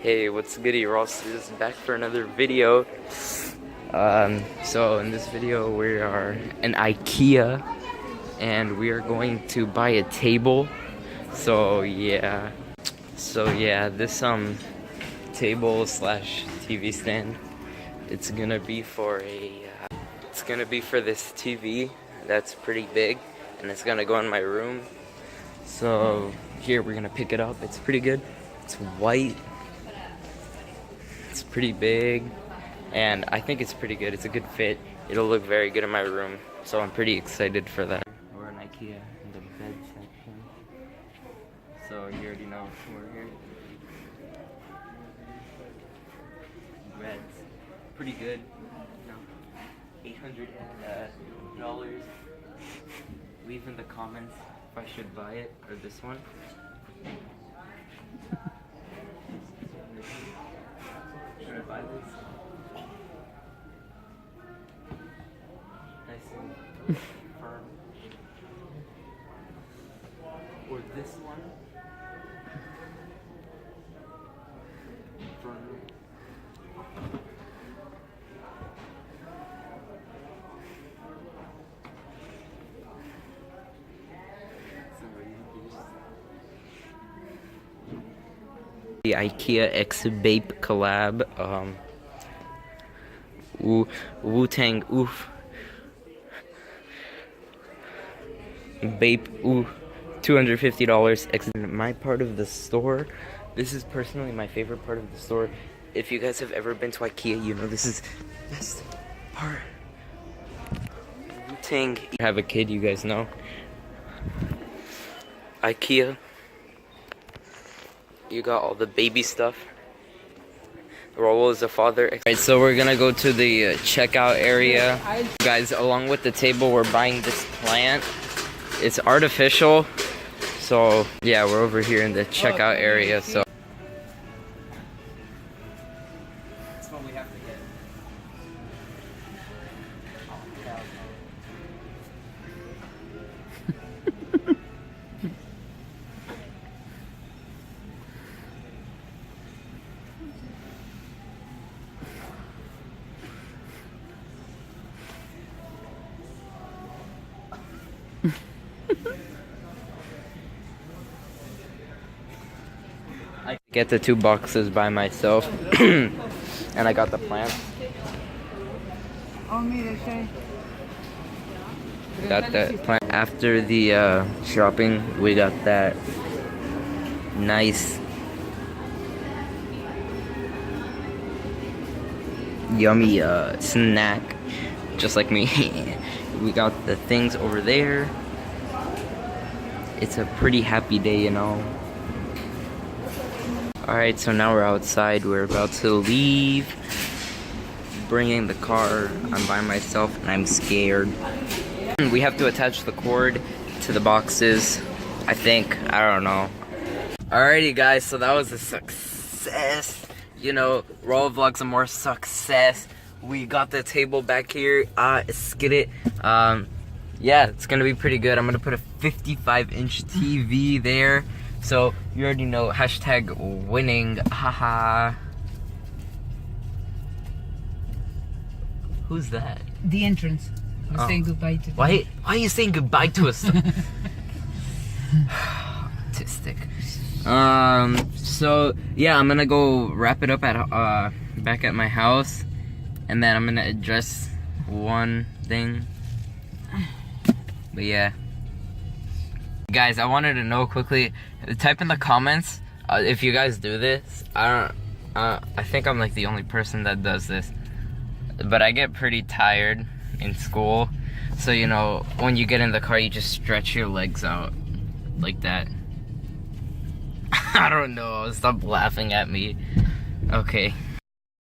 Hey, what's goody? Ross is back for another video. So in this video we are in Ikea and we are going to buy a table. So yeah, this table slash TV stand, it's gonna be for this TV that's pretty big, and it's gonna go in my room. So here we're gonna pick it up. It's pretty good. It's white. It's pretty big, and I think it's pretty good. It's a good fit. It'll look very good in my room, so I'm pretty excited for that. We're in Ikea in the bed section, so you already know we're here. Beds, pretty good. $800. Leave in the comments if I should buy it or this one. Should I buy this? Nice and firm. Or this one? Firm. The Ikea X Bape collab. Wu-Tang oof. Bape ooh. $250. My part of the store. This is personally my favorite part of the store. If you guys have ever been to Ikea, you know this is the best part. Wu-Tang. I have a kid, you guys know. Ikea. You got all the baby stuff. Raul is a father. Alright, so we're gonna go to the checkout area. Guys, along with the table, we're buying this plant. It's artificial. So, yeah, we're over here in the checkout area, so. That's what we have to get. I get the 2 boxes by myself, and I got the plant. Got that plant. After the shopping, we got that nice, yummy snack, just like me. We got the things over there. It's a pretty happy day, you know. Alright, so now we're outside. We're about to leave. Bringing the car. I'm by myself and I'm scared. We have to attach the cord to the boxes, I think. I don't know. Alrighty, guys, so that was a success. You know, Raw Vlogs are more success. We got the table back here. Let's get it. Yeah, it's gonna be pretty good. I'm gonna put a 55-inch TV there. So, you already know, hashtag winning, haha. Who's that? The entrance. I'm saying goodbye to them. Why are you saying goodbye to us? Autistic. So, yeah, I'm gonna go wrap it up at, back at my house. And then I'm gonna address one thing. But yeah. Guys, I wanted to know quickly, type in the comments if you guys do this. I think I'm like the only person that does this, but I get pretty tired in school, so you know, when you get in the car, you just stretch your legs out like that. I don't know, stop laughing at me. Okay.